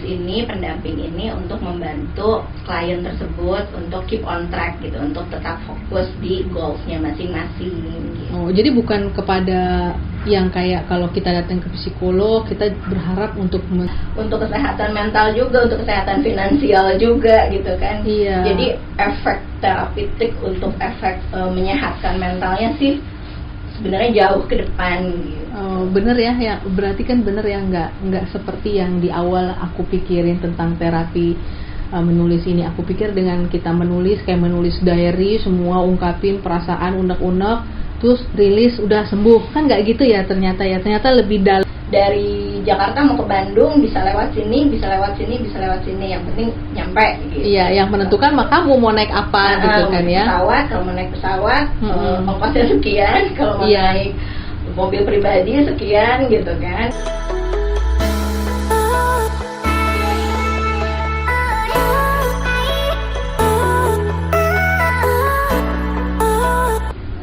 ini, pendamping ini untuk membantu klien tersebut untuk keep on track gitu, untuk tetap fokus di goals-nya masing-masing gitu. Oh, jadi bukan kepada yang kayak kalau kita datang ke psikolog kita berharap untuk kesehatan mental juga, untuk kesehatan finansial juga gitu kan. Iya. Jadi efek terapeutik untuk efek menyehatkan mentalnya sih sebenarnya jauh ke depan gitu. Oh, bener ya, berarti kan bener ya, nggak seperti yang di awal aku pikirin tentang terapi menulis ini. Aku pikir dengan kita menulis kayak menulis diary, semua ungkapin perasaan unek-unek, terus rilis udah sembuh, kan nggak gitu ya ternyata lebih dalam. Dari Jakarta mau ke Bandung bisa lewat sini, bisa lewat sini, yang penting nyampe gitu. Iya, yang menentukan mah kamu mau naik apa gitu kan ya. Pesawat, kalau mau naik pesawat ongkosnya sekian, kalau mau naik mobil pribadi sekian gitu kan.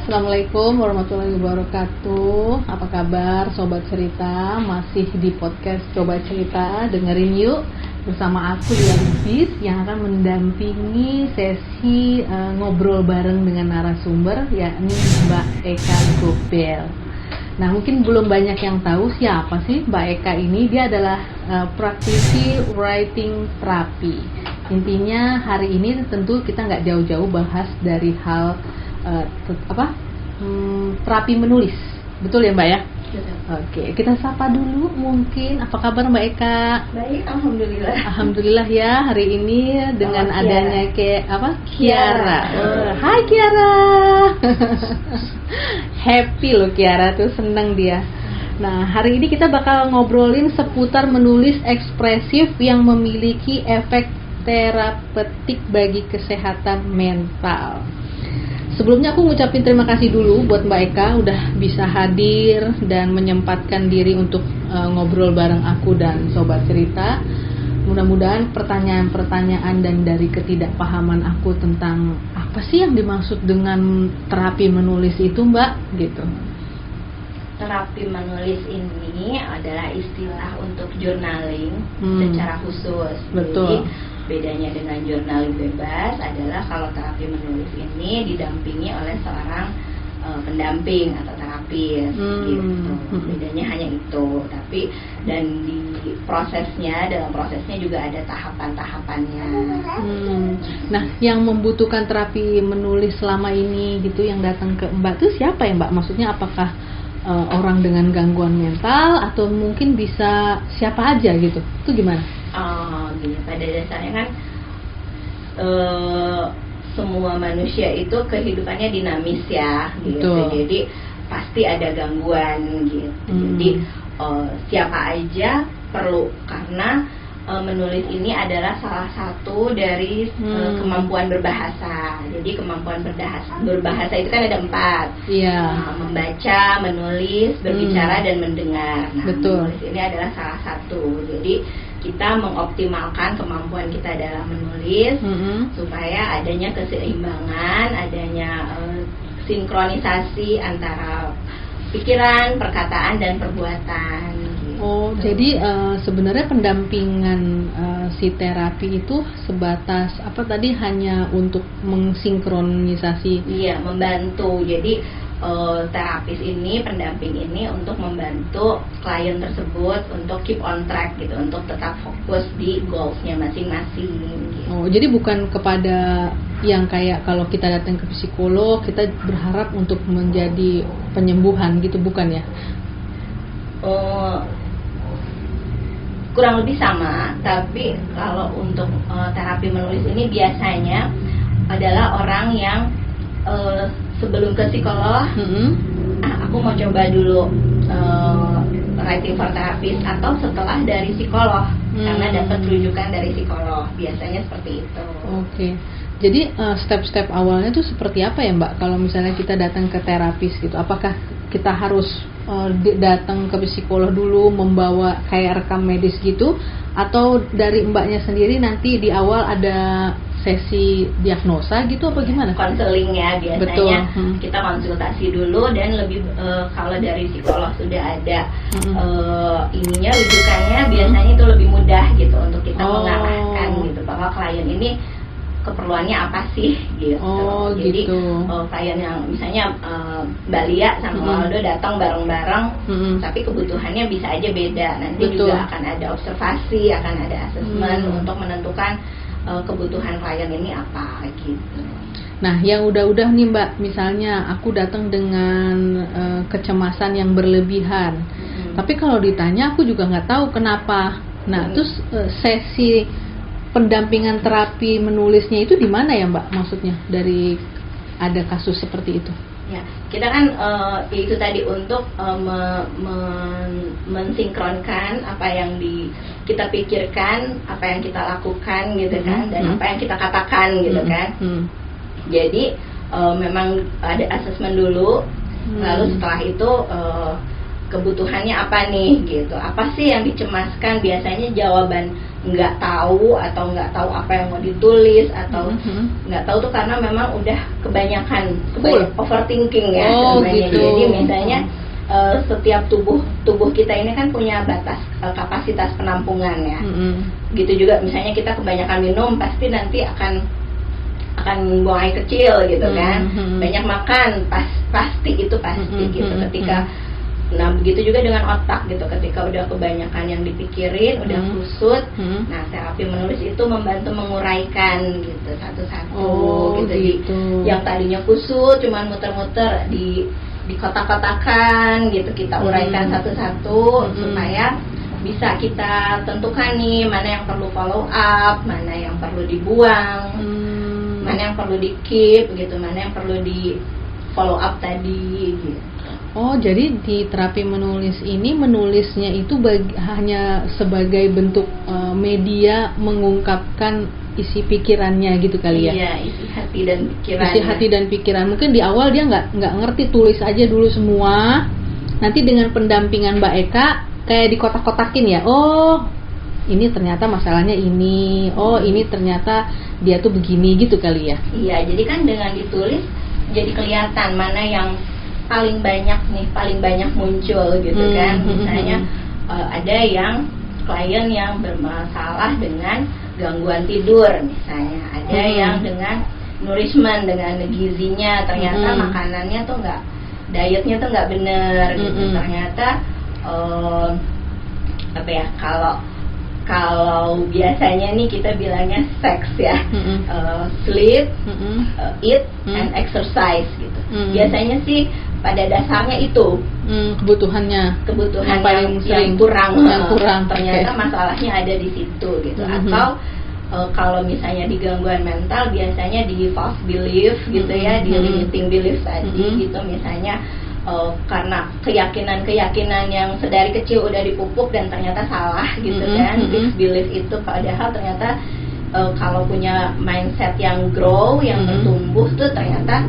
Assalamualaikum warahmatullahi wabarakatuh. Apa kabar Sobat Cerita? Masih di podcast Coba Cerita, dengerin yuk bersama aku Lia Lubis yang akan mendampingi sesi ngobrol bareng dengan narasumber, yakni Mbak Eka Gobel. Nah, mungkin belum banyak yang tahu siapa sih Mbak Eka ini. Dia adalah praktisi writing terapi. Intinya hari ini tentu kita nggak jauh-jauh bahas dari hal terapi menulis, betul ya Mbak ya? Betul. Oke, kita sapa dulu mungkin. Apa kabar Mbak Eka? Baik, alhamdulillah. Alhamdulillah ya, hari ini dengan adanya Kiara. Hai Kiara. Happy loh Kiara tuh, seneng dia. Nah, hari ini kita bakal ngobrolin seputar menulis ekspresif yang memiliki efek terapeutik bagi kesehatan mental. Sebelumnya aku ngucapin terima kasih dulu buat Mbak Eka udah bisa hadir dan menyempatkan diri untuk ngobrol bareng aku dan Sobat Cerita. Mudah-mudahan pertanyaan-pertanyaan dan dari ketidakpahaman aku tentang apa sih yang dimaksud dengan terapi menulis itu Mbak gitu. Terapi menulis ini adalah istilah untuk journaling secara khusus. Betul. Jadi, bedanya dengan journaling bebas adalah kalau terapi menulis ini didampingi oleh seorang pendamping atau terapis gitu. Bedanya hanya itu. Tapi dan dalam prosesnya juga ada tahapan-tahapannya. Nah, yang membutuhkan terapi menulis selama ini gitu yang datang ke Mbak tuh siapa ya Mbak? Maksudnya apakah orang dengan gangguan mental atau mungkin bisa siapa aja gitu? Itu gimana? Gini, pada dasarnya kan semua manusia itu kehidupannya dinamis ya, gitu. Betul. Jadi pasti ada gangguan gitu. Jadi siapa aja perlu, karena menulis ini adalah salah satu dari kemampuan berbahasa. Jadi kemampuan berbahasa itu kan ada 4. Iya. Membaca, menulis, berbicara, dan mendengar. Nah, betul. menulis ini adalah salah satu. Jadi kita mengoptimalkan kemampuan kita dalam menulis supaya adanya keseimbangan, adanya sinkronisasi antara pikiran, perkataan, dan perbuatan. Oh, jadi sebenarnya pendampingan si terapi itu sebatas apa tadi, hanya untuk mensinkronisasi? Iya, membantu. Jadi terapis ini, pendamping ini untuk membantu klien tersebut untuk keep on track gitu, untuk tetap fokus di goals-nya masing-masing gitu. Oh, jadi bukan kepada yang kayak kalau kita datang ke psikolog kita berharap untuk menjadi penyembuhan gitu, bukan ya? Kurang lebih sama, tapi kalau untuk terapi menulis ini biasanya adalah orang yang sebelum ke psikolog, aku mau coba dulu writing for therapist, atau setelah dari psikolog karena dapat rujukan dari psikolog, biasanya seperti itu. Oke. Jadi step-step awalnya tuh seperti apa ya Mbak? Kalau misalnya kita datang ke terapis gitu, apakah kita harus datang ke psikolog dulu membawa kayak rekam medis gitu, atau dari Mbaknya sendiri nanti di awal ada sesi diagnosa gitu apa gimana? Konseling ya biasanya. Betul. Kita konsultasi dulu, dan lebih kalau dari psikolog sudah ada ininya, rujukannya biasanya itu lebih mudah gitu untuk kita klien ini keperluannya apa sih gitu. Oh, jadi gitu. klien yang misalnya Mbak Lia sama Waldo datang bareng-bareng, tapi kebutuhannya bisa aja beda. Nanti Betul. juga akan ada observasi, akan ada assessment untuk menentukan kebutuhan klien ini apa gitu. Nah, yang udah-udah nih Mbak, misalnya aku datang dengan kecemasan yang berlebihan, tapi kalau ditanya aku juga nggak tahu kenapa. Nah, terus sesi pendampingan terapi menulisnya itu di mana ya Mbak? Maksudnya dari ada kasus seperti itu? Ya, kita kan itu tadi untuk mensinkronkan apa yang kita pikirkan, apa yang kita lakukan gitu kan, dan apa yang kita katakan gitu kan. Jadi memang ada assessment dulu, lalu setelah itu kebutuhannya apa nih gitu, apa sih yang dicemaskan. Biasanya jawaban nggak tahu atau nggak tahu apa yang mau ditulis atau nggak tahu tuh karena memang udah kebanyakan overthinking ya sebenarnya. Gitu. Jadi misalnya setiap tubuh kita ini kan punya batas kapasitas penampungan ya. Gitu juga misalnya kita kebanyakan minum pasti nanti akan buang air kecil gitu kan. Banyak makan pasti gitu. Ketika nah begitu juga dengan otak gitu, ketika udah kebanyakan yang dipikirin, udah kusut, nah terapi menulis itu membantu menguraikan gitu satu-satu gitu. Yang tadinya kusut cuman muter-muter di kotak-kotakan gitu, kita uraikan satu-satu supaya bisa kita tentukan nih mana yang perlu follow up, mana yang perlu dibuang, mana yang perlu di keep gitu, mana yang perlu di follow up tadi gitu. Oh, jadi di terapi menulis ini, menulisnya itu hanya sebagai bentuk media mengungkapkan isi pikirannya gitu kali ya? Iya, isi hati dan pikiran. Isi hati dan pikiran. Mungkin di awal dia nggak ngerti, tulis aja dulu semua. Nanti dengan pendampingan Mbak Eka kayak di kotak-kotakin ya. Oh, ini ternyata masalahnya ini. Oh, ini ternyata dia tuh begini gitu kali ya? Iya, jadi kan dengan ditulis jadi kelihatan mana yang paling banyak muncul gitu kan. Misalnya ada yang klien yang bermasalah dengan gangguan tidur misalnya, ada yang dengan nourishment, dengan gizinya, ternyata makanannya tuh dietnya tuh nggak bener gitu. Ternyata apa ya, kalau biasanya nih kita bilangnya seks ya, sleep, eat, and exercise gitu. Biasanya sih pada dasarnya itu kebutuhan yang kurang. Ternyata okay. Masalahnya ada di situ gitu. Atau kalau misalnya di gangguan mental biasanya di false belief gitu ya, di limiting belief tadi gitu. Misalnya karena keyakinan yang sedari kecil udah dipupuk dan ternyata salah gitu kan. Fixed belief itu padahal ternyata kalau punya mindset yang grow, yang bertumbuh tuh ternyata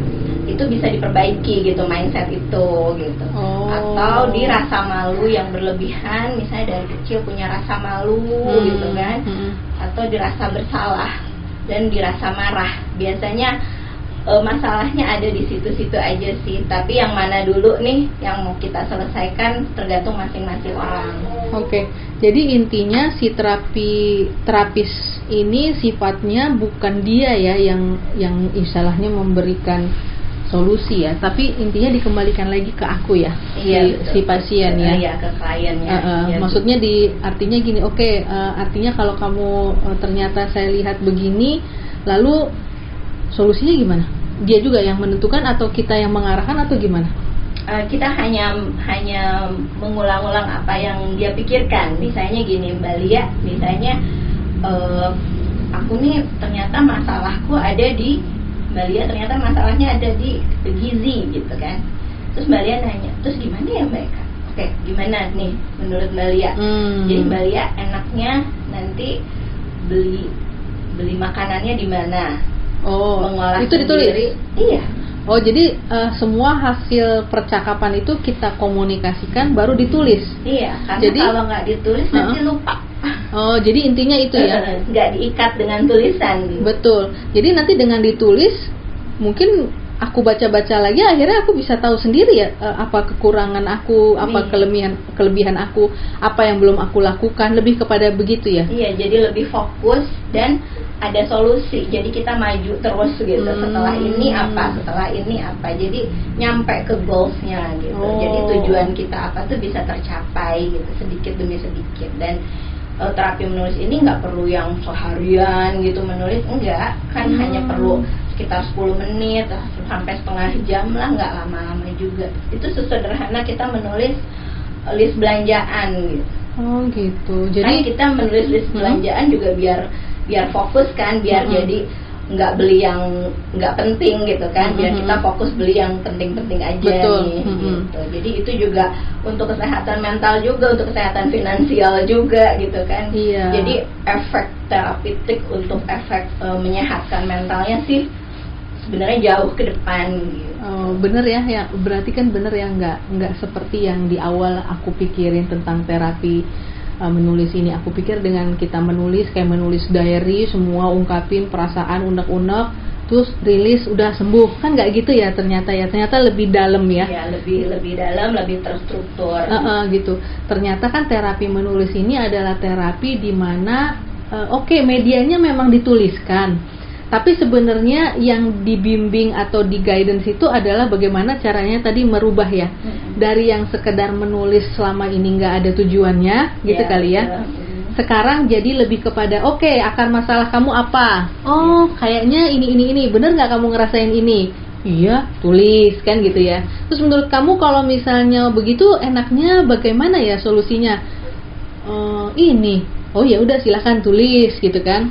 itu bisa diperbaiki gitu, mindset itu gitu. Atau di rasa malu yang berlebihan, misalnya dari kecil punya rasa malu gitu kan. Atau dirasa bersalah dan dirasa marah. Biasanya masalahnya ada di situ-situ aja sih. Tapi yang mana dulu nih yang mau kita selesaikan tergantung masing-masing orang. Oke. Jadi intinya si terapis ini sifatnya bukan dia ya yang istilahnya memberikan solusi ya, tapi intinya dikembalikan lagi ke aku ya, si pasien ya. Iya, ke kliennya. Ya, maksudnya artinya gini, artinya kalau kamu ternyata saya lihat begini, lalu solusinya gimana? Dia juga yang menentukan atau kita yang mengarahkan atau gimana? Kita hanya mengulang-ulang apa yang dia pikirkan. Misalnya gini, Mbak Lia, misalnya aku nih ternyata masalahku ada di Mbak Lia, ternyata masalahnya ada di gizi gitu kan. Terus Mbak Lia nanya, terus gimana ya Mbak Eka? Oke, gimana nih menurut Mbak Lia? Jadi Mbak Lia enaknya nanti beli makanannya di mana? Mengolah itu ditulis? Sendiri. Iya. Oh, jadi semua hasil percakapan itu kita komunikasikan baru ditulis? Iya, karena kalau nggak ditulis nanti lupa. Oh, jadi intinya itu ya? Nggak diikat dengan tulisan gitu. Betul. Jadi nanti dengan ditulis, mungkin aku baca-baca lagi, akhirnya aku bisa tahu sendiri ya apa kekurangan aku, apa kelebihan aku, apa yang belum aku lakukan, lebih kepada begitu ya? Iya, jadi lebih fokus dan ada solusi, jadi kita maju terus gitu. Setelah ini apa, jadi nyampe ke goalsnya gitu. Jadi tujuan kita apa tuh bisa tercapai gitu, sedikit demi sedikit. Dan terapi menulis ini nggak perlu yang seharian gitu menulis, enggak kan, hanya perlu sekitar 10 menit sampai setengah jam lah, nggak lama-lama juga. Itu sesederhana kita menulis list belanjaan gitu. Oh gitu. Jadi kan kita menulis list belanjaan juga biar fokus kan, biar jadi nggak beli yang nggak penting gitu kan, biar kita fokus beli yang penting-penting aja. Betul. Nih gitu. Jadi itu juga untuk kesehatan mental juga, untuk kesehatan finansial juga gitu kan. Iya. Jadi efek terapeutik untuk efek menyehatkan mentalnya sih sebenarnya jauh ke depan gitu. Oh, bener ya, berarti kan bener ya, nggak seperti yang di awal aku pikirin tentang terapi menulis ini. Aku pikir dengan kita menulis kayak menulis diary, semua ungkapin perasaan, unek-unek, terus rilis udah sembuh, kan nggak gitu ya ternyata lebih dalam ya. Ya, lebih dalam, lebih terstruktur. Gitu. Ternyata kan terapi menulis ini adalah terapi di mana medianya memang dituliskan, tapi sebenarnya yang dibimbing atau di guidance itu adalah bagaimana caranya tadi merubah ya, dari yang sekedar menulis selama ini nggak ada tujuannya gitu kali ya. Sekarang jadi lebih kepada akar masalah kamu apa? Kayaknya ini bener nggak kamu ngerasain ini? Iya, tulis kan gitu ya. Terus menurut kamu kalau misalnya begitu enaknya bagaimana ya solusinya? Ini. Oh ya udah, silakan tulis gitu kan.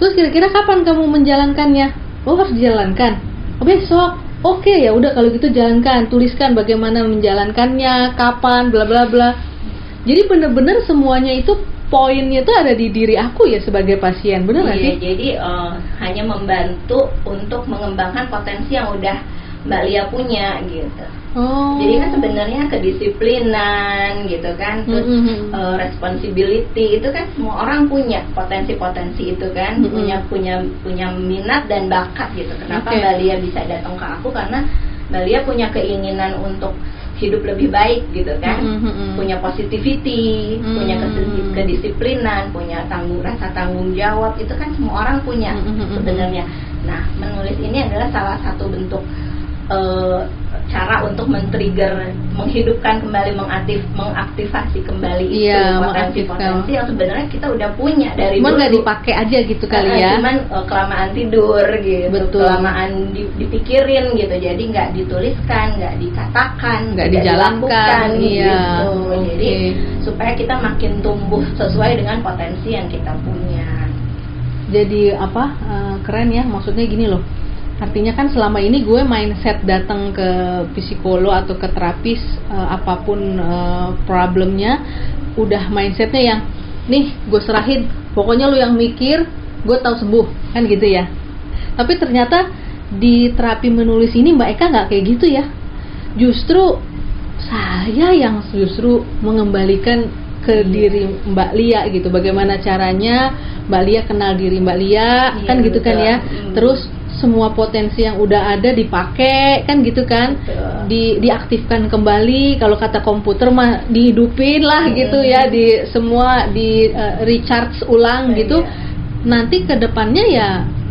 Terus kira-kira kapan kamu menjalankannya? Harus dijalankan. Besok. Oke, ya udah kalau gitu jalankan, tuliskan bagaimana menjalankannya, kapan, bla bla bla. Jadi benar-benar semuanya itu poinnya tuh ada di diri aku ya sebagai pasien, benar nggak sih? Jadi hanya membantu untuk mengembangkan potensi yang udah Mbak Lia punya gitu. Jadi kan sebenarnya kedisiplinan gitu kan, terus responsibility itu kan semua orang punya potensi-potensi itu kan, punya minat dan bakat gitu. Kenapa Mbak Lia bisa datang ke aku? Karena Mbak Lia punya keinginan untuk hidup lebih baik gitu kan, punya positivity, punya kedisiplinan, punya rasa tanggung jawab, itu kan semua orang punya sebenarnya. Nah, menulis ini adalah salah satu bentuk cara untuk men-trigger, menghidupkan kembali, mengaktifasi kembali itu potensi-potensi yang sebenarnya kita udah punya dari dulu. Cuman nggak dipakai aja gitu kali ya. Cuman kelamaan tidur gitu, betul. Kelamaan dipikirin gitu, jadi nggak dituliskan, nggak dikatakan, nggak dijalankan gitu. Jadi supaya kita makin tumbuh sesuai dengan potensi yang kita punya. Jadi keren ya, maksudnya gini loh. Artinya kan selama ini gue mindset datang ke psikolog atau ke terapis apapun problemnya, udah mindsetnya yang nih gue serahin, pokoknya lu yang mikir, gue tahu sembuh kan gitu ya. Tapi ternyata di terapi menulis ini Mbak Eka nggak kayak gitu ya. Justru saya yang mengembalikan ke diri Mbak Lia gitu. Bagaimana caranya Mbak Lia kenal diri Mbak Lia, kan gitu kan ya. Terus semua potensi yang udah ada dipakai kan gitu kan, diaktifkan kembali, kalau kata komputer mah dihidupin lah gitu ya, di semua di recharge ulang gitu. Nanti ke depannya ya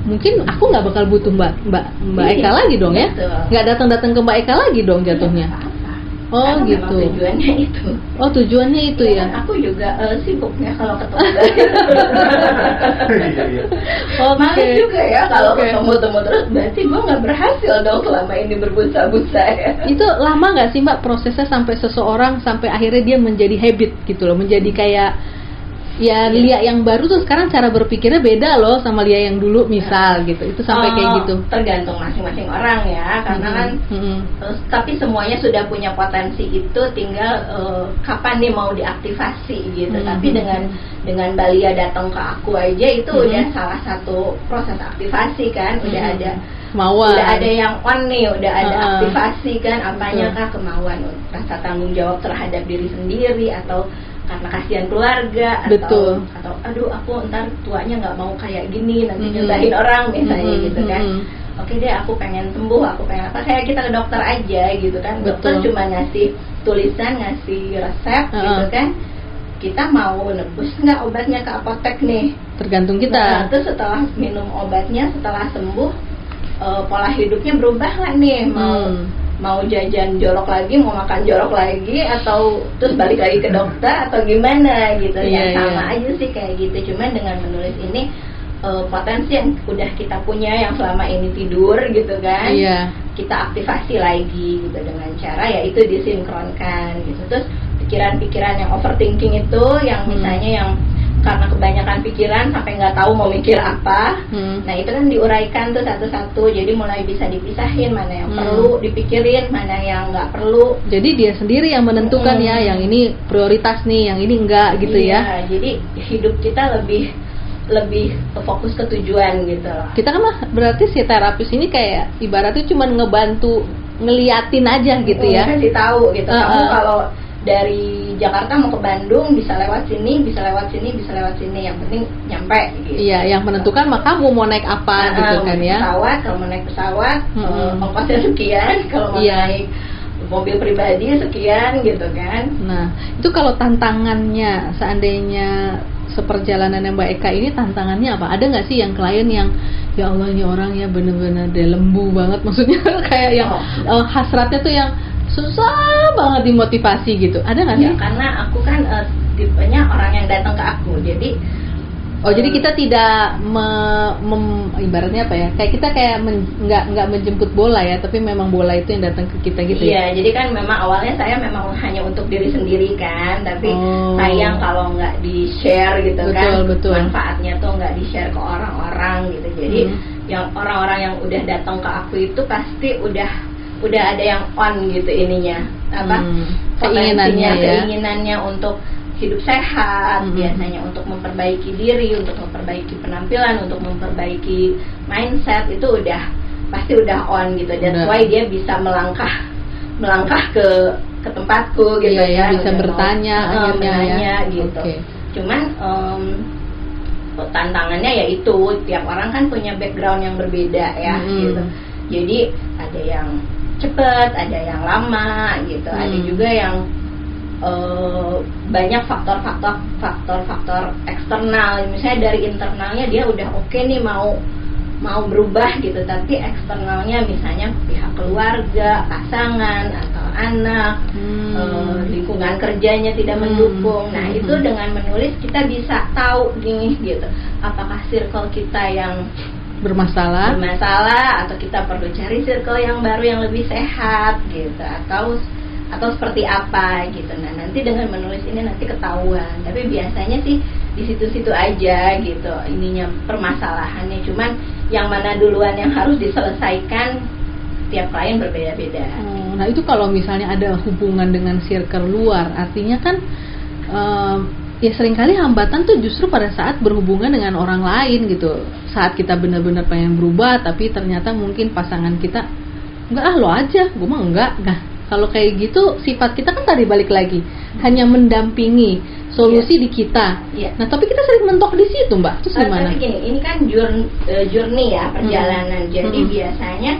mungkin aku nggak bakal butuh Mbak Eka lagi dong ya, nggak datang ke Mbak Eka lagi dong jatuhnya. Karena gitu. Tujuannya itu. Tujuannya itu ya. Aku juga sibuknya kalau ketemu. Malas juga ya kalau ketemu terus, berarti gue nggak berhasil dong selama ini berbusa-busa ya. Itu lama nggak sih Mbak prosesnya sampai seseorang sampai akhirnya dia menjadi habit gitu loh, menjadi kayak Lia yang baru tuh sekarang cara berpikirnya beda loh sama Lia yang dulu misal gitu. Itu sampai kayak gitu. Tergantung masing-masing orang ya, karena kan tapi semuanya sudah punya potensi itu, tinggal kapan nih mau diaktifasi gitu. Tapi dengan Mbak Lia datang ke aku aja itu udah salah satu proses aktivasi kan, udah ada kemauan, udah ada yang on nih, udah ada aktivasi kan. Apanya kah? Kemauan, rasa tanggung jawab terhadap diri sendiri, atau karena kasihan keluarga, atau aduh aku ntar tuanya nggak mau kayak gini, nanti nyusahin orang misalnya gitu kan. Oke deh, aku pengen sembuh, aku pengen apa, kayak kita ke dokter aja gitu kan. Dokter cuma ngasih tulisan, ngasih resep gitu kan. Kita mau nebus nggak obatnya ke apotek nih, tergantung kita. Nah, terus setelah minum obatnya, setelah sembuh, pola hidupnya berubah nggak nih? Mau jajan jorok lagi, mau makan jorok lagi, atau terus balik lagi ke dokter atau gimana gitu. Sama aja sih kayak gitu. Cuman dengan menulis ini potensi yang udah kita punya yang selama ini tidur gitu kan, kita aktifasi lagi gitu dengan cara yaitu disinkronkan gitu. Terus pikiran-pikiran yang overthinking itu, yang misalnya yang karena kebanyakan pikiran sampai nggak tahu mau mikir apa, nah itu kan diuraikan tuh satu-satu, jadi mulai bisa dipisahin mana yang perlu dipikirin, mana yang nggak perlu. Jadi dia sendiri yang menentukan ya, yang ini prioritas nih, yang ini enggak gitu ya. Jadi hidup kita lebih fokus ke tujuan gitu loh. Kita kan berarti si terapis ini kayak ibaratnya cuma ngebantu ngeliatin aja gitu ya. Kasih tahu gitu. Kamu kalau dari Jakarta mau ke Bandung bisa lewat sini, bisa lewat sini, bisa lewat sini. Yang penting nyampe gitu. Iya, yang menentukan mah kamu mau naik apa gitu kan ya. Pesawat, kalau mau naik pesawat, ongkosnya sekian. Kalau mau naik mobil pribadi sekian gitu kan. Nah, itu kalau tantangannya seandainya seperjalanannya Mbak Eka ini, tantangannya apa? Ada nggak sih yang klien yang ya Allah ini orang ya bener-bener dia lembu banget, maksudnya kayak yang hasratnya tuh yang susah banget dimotivasi gitu, ada nggak sih? Ya karena aku kan tipenya orang yang datang ke aku, jadi jadi kita tidak ibaratnya apa ya? Kayak kita nggak menjemput bola ya, tapi memang bola itu yang datang ke kita gitu. Iya, jadi kan memang awalnya saya memang hanya untuk diri sendiri kan, tapi sayang kalau nggak di-share gitu. Betul. Manfaatnya tuh nggak di-share ke orang-orang gitu. Jadi yang orang-orang yang udah datang ke aku itu pasti udah ada yang on gitu ininya, keinginannya untuk hidup sehat, biasanya untuk memperbaiki diri, untuk memperbaiki penampilan, untuk memperbaiki mindset, itu pasti udah on gitu. That's why dia bisa melangkah ke tempatku gitu ya, bisa bertanya akhirnya gitu. Cuman tantangannya yaitu tiap orang kan punya background yang berbeda ya gitu. Jadi ada yang cepet, ada yang lama gitu, ada juga yang banyak faktor eksternal. Misalnya dari internalnya dia udah oke nih mau berubah gitu, tapi eksternalnya misalnya pihak keluarga, pasangan atau anak, lingkungan kerjanya tidak mendukung. Nah itu dengan menulis kita bisa tahu nih gitu, apakah circle kita yang bermasalah atau kita perlu cari circle yang baru yang lebih sehat gitu, atau seperti apa gitu. Nah nanti dengan menulis ini nanti ketahuan, tapi biasanya sih di situ-situ aja gitu ininya permasalahannya. Cuman yang mana duluan yang harus diselesaikan tiap klien berbeda-beda. Nah itu kalau misalnya ada hubungan dengan circle luar, artinya kan ya seringkali hambatan tuh justru pada saat berhubungan dengan orang lain gitu. Saat kita benar-benar pengen berubah, tapi ternyata mungkin pasangan kita enggak, lo aja, gue mah enggak. Nah kalau kayak gitu sifat kita kan tadi balik lagi hanya mendampingi, solusi di kita. Nah tapi kita sering mentok di situ Mbak, terus gimana? Tapi gini, ini kan journey ya, perjalanan. Jadi biasanya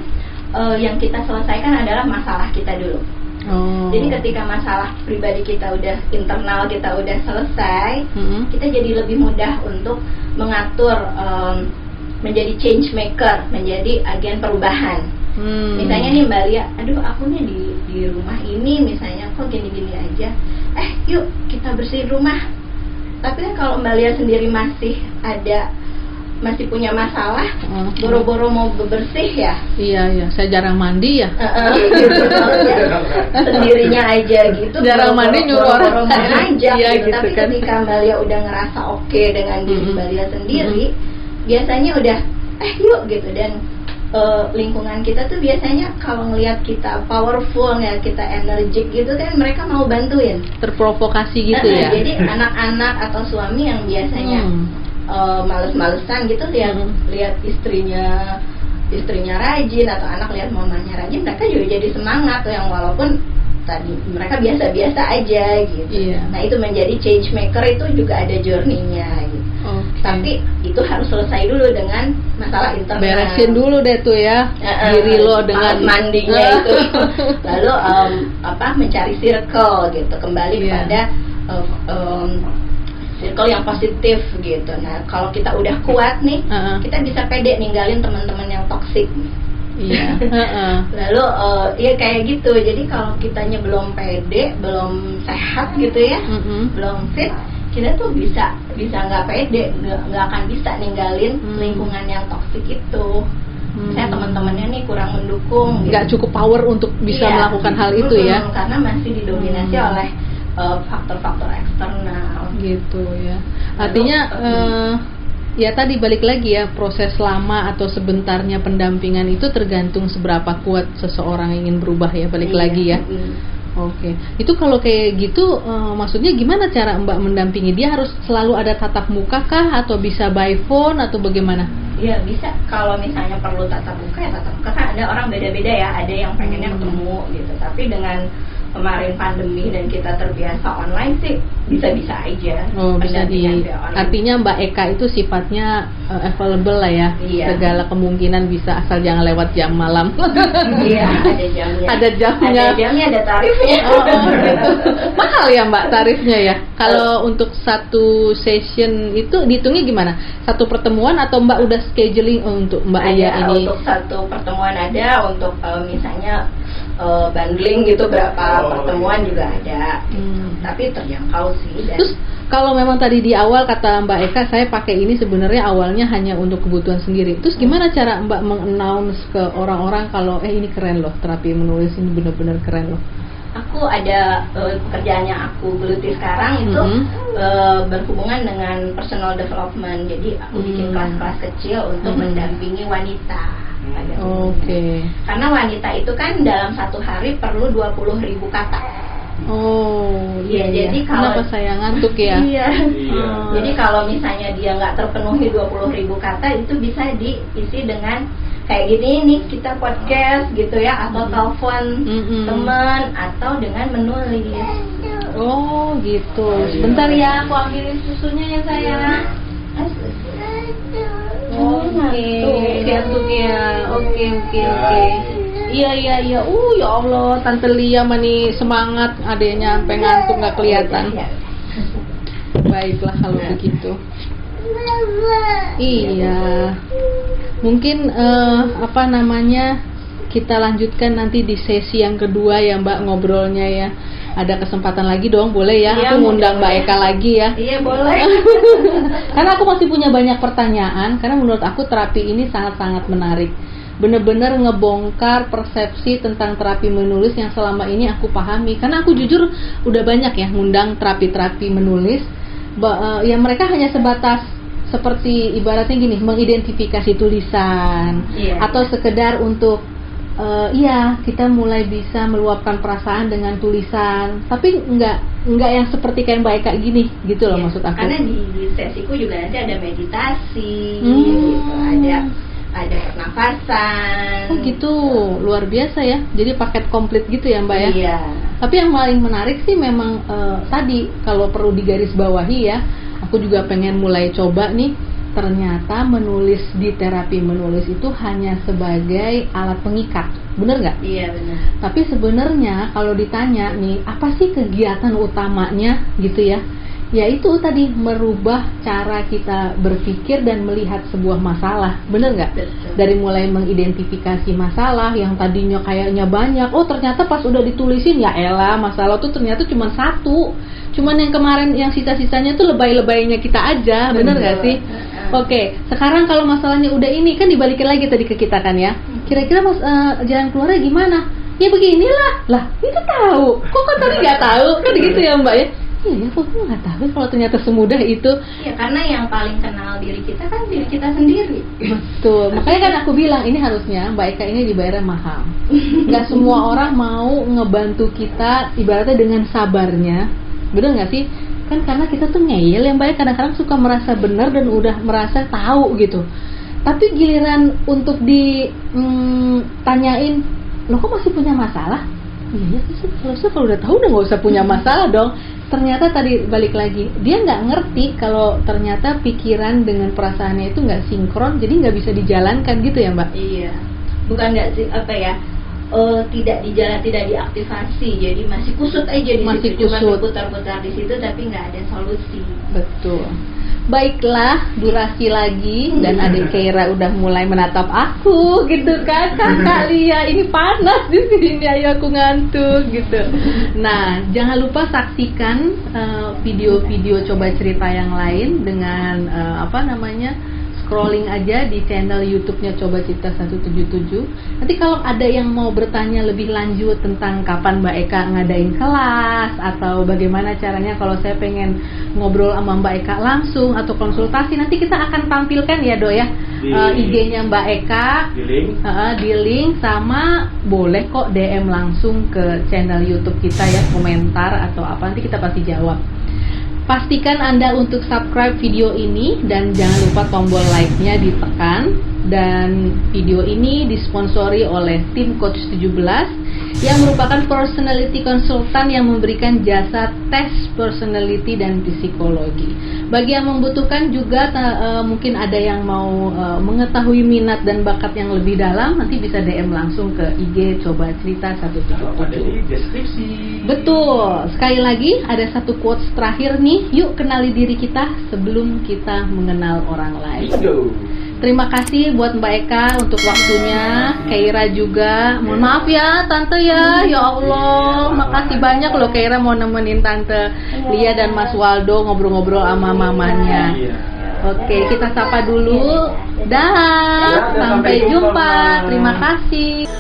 yang kita selesaikan adalah masalah kita dulu. Jadi ketika masalah pribadi kita udah internal, kita udah selesai, kita jadi lebih mudah untuk mengatur, menjadi change maker, menjadi agen perubahan. Misalnya nih Mbak Lia, aduh aku nih di rumah ini misalnya kok gini-gini aja, yuk kita bersihin rumah. Tapi kan kalau Mbak Lia sendiri masih punya masalah, boro-boro mau bersih ya. Iya, saya jarang mandi ya. Gitu, sendirinya aja gitu. Jarang mandi nyuruh orang aja. Gitu. Tapi kan. ketika Mbak Lia udah ngerasa oke dengan diri Mbak Lia sendiri, biasanya udah yuk gitu. Dan lingkungan kita tuh biasanya kalau ngelihat kita powerful ya, kita energik gitu kan, mereka mau bantuin. Terprovokasi gitu ya. Jadi anak-anak atau suami yang biasanya males-malesan gitu, lihat istrinya rajin atau anak lihat mamanya rajin, mereka juga jadi semangat tuh, yang walaupun tadi mereka biasa-biasa aja gitu. Nah itu menjadi change maker itu juga ada journey-nya gitu. Tapi itu harus selesai dulu dengan masalah internal. Beresin dulu deh tuh ya diri lo dengan mandinya itu. Lalu mencari circle gitu, kembali kepada circle yang positif gitu. Nah kalau kita udah kuat nih, kita bisa pede ninggalin teman-teman yang toksik. Iya. Lalu ya kayak gitu. Jadi kalau kitanya belum pede, belum sehat gitu ya, belum fit, kita tuh bisa nggak pede, nggak akan bisa ninggalin lingkungan yang toksik itu. Saya teman-temannya nih kurang mendukung, nggak cukup power untuk bisa melakukan hal itu ya, karena masih didominasi oleh faktor-faktor eksternal gitu ya. Artinya ya tadi balik lagi ya, proses lama atau sebentarnya pendampingan itu tergantung seberapa kuat seseorang ingin berubah ya, balik lagi ya. Oke, itu kalau kayak gitu maksudnya gimana cara Mbak mendampingi dia? Harus selalu ada tatap muka kah, atau bisa by phone atau bagaimana? Iya bisa, kalau misalnya perlu tatap muka ya tatap muka, kan ada orang beda-beda ya, ada yang pengennya ketemu gitu, tapi dengan kemarin pandemi dan kita terbiasa online sih bisa-bisa aja. Oh, bisa artinya Mbak Eka itu sifatnya available lah ya. Iya. Segala kemungkinan bisa, asal jangan lewat jam malam. Iya, ada jamnya. Ada jamnya. Ada jamnya, ada tarifnya. Gitu. Mahal ya Mbak tarifnya ya? Kalau untuk satu session itu dihitungnya gimana? Satu pertemuan atau Mbak udah scheduling untuk Mbak Aya ini? Untuk satu pertemuan ada, untuk misalnya bundling gitu berapa pertemuan juga ada, tapi terjangkau sih. Dan terus kalau memang tadi di awal kata Mbak Eka, saya pakai ini sebenarnya awalnya hanya untuk kebutuhan sendiri. Terus gimana cara Mbak meng-announce ke orang-orang kalau ini keren loh, terapi menulis ini benar-benar keren loh? Aku ada pekerjaan yang aku geluti sekarang itu berhubungan dengan personal development. Jadi aku bikin kelas-kelas kecil untuk mendampingi wanita. Oke. Karena wanita itu kan dalam satu hari perlu 20.000 kata. Oh iya. Jadi kalau kenapa saya ngantuk ya? Iya. Jadi kalau misalnya dia nggak terpenuhi 20.000 kata, itu bisa diisi dengan kayak gini nih, kita podcast gitu ya, atau telepon teman, atau dengan menulis. Oh gitu. Sebentar ya, aku ambilin susunya ya sayang. Ngantuk ya. Oke. Iya. Ya Allah, Tante Lia nih semangat, adanya sampai ngantuk nggak kelihatan. Baiklah kalau begitu. Iya. Mungkin kita lanjutkan nanti di sesi yang kedua ya Mbak, ngobrolnya ya. Ada kesempatan lagi dong, boleh ya? Iya, aku ngundang Mbak Eka lagi ya. Iya boleh. Karena aku masih punya banyak pertanyaan, karena menurut aku terapi ini sangat-sangat menarik. Bener-bener ngebongkar persepsi tentang terapi menulis yang selama ini aku pahami. Karena aku jujur udah banyak ya ngundang terapi-terapi menulis, ya mereka hanya sebatas seperti ibaratnya gini, mengidentifikasi tulisan, atau sekedar untuk kita mulai bisa meluapkan perasaan dengan tulisan, tapi enggak yang seperti kayak Mbak Eka gini gitu loh, maksud aku. Karena di sesiku juga nanti ada meditasi, gitu, ada pernafasan. Oh gitu, luar biasa ya. Jadi paket komplit gitu ya Mbak ya. Iya. Tapi yang paling menarik sih memang tadi kalau perlu digarisbawahi ya, aku juga pengen mulai coba nih. Ternyata menulis di terapi menulis itu hanya sebagai alat pengikat, bener nggak? Iya benar. Tapi sebenarnya kalau ditanya nih, apa sih kegiatan utamanya gitu ya? Yaitu tadi merubah cara kita berpikir dan melihat sebuah masalah, bener nggak? Dari mulai mengidentifikasi masalah yang tadinya kayaknya banyak, oh ternyata pas udah ditulisin ya elah masalah tuh ternyata cuma satu. Cuman yang kemarin yang sisa-sisanya tuh lebay-lebaynya kita aja, bener nggak sih? Oke, sekarang kalau masalahnya udah ini kan dibalikin lagi tadi ke kita kan ya. Kira-kira jalan keluarnya gimana? Ya beginilah. Lah, itu tahu. Kok tadi nggak tahu? Kan gitu ya Mbak ya. Iya, kok nggak tahu kalau ternyata semudah itu. Ya karena yang paling kenal diri kita kan diri kita sendiri. Betul. Makanya kan aku bilang ini harusnya Mbak Eka ini dibayarnya mahal. Nggak semua orang mau ngebantu kita ibaratnya dengan sabarnya. Bener nggak sih? Kan karena kita tuh ngeyel yang baik, kadang-kadang suka merasa benar dan udah merasa tahu gitu. Tapi giliran untuk ditanyain, lo kok masih punya masalah? Iya sih, kalau udah tahu udah nggak usah punya masalah dong. Ternyata tadi balik lagi, dia nggak ngerti kalau ternyata pikiran dengan perasaannya itu nggak sinkron, jadi nggak bisa dijalankan gitu ya Mbak? Iya, bukan nggak sih tidak diaktifasi, jadi masih kusut aja di Masih situ, cuma kusut. berputar-putar di situ tapi nggak ada solusi. Betul. Baiklah, durasi lagi dan adik Keira udah mulai menatap aku gitu kan. Kakak Lia, ini panas di sini, ayo aku ngantuk gitu. Nah, jangan lupa saksikan video-video coba cerita yang lain dengan scrolling aja di channel YouTube-nya Coba Cerita 177. Nanti kalau ada yang mau bertanya lebih lanjut tentang kapan Mbak Eka ngadain kelas atau bagaimana caranya kalau saya pengen ngobrol sama Mbak Eka langsung atau konsultasi, nanti kita akan tampilkan ya Do ya IG-nya Mbak Eka di link, sama boleh kok DM langsung ke channel YouTube kita ya, komentar atau apa, nanti kita pasti jawab. Pastikan Anda untuk subscribe video ini dan jangan lupa tombol like-nya ditekan. Dan video ini disponsori oleh tim Coach 17 yang merupakan personality consultant yang memberikan jasa tes personality dan psikologi. Bagi yang membutuhkan juga mungkin ada yang mau mengetahui minat dan bakat yang lebih dalam, nanti bisa DM langsung ke IG Coba Cerita 177. Ada di deskripsi. Betul. Sekali lagi ada satu quotes terakhir nih. Yuk kenali diri kita sebelum kita mengenal orang lain. Terima kasih buat Mbak Eka untuk waktunya, Keira juga. Mohon maaf ya Tante ya, ya Allah. Makasih banyak loh Keira mau nemenin Tante Lia dan Mas Waldo ngobrol-ngobrol sama mamanya. Oke, kita sapa dulu. Dah, sampai jumpa. Terima kasih.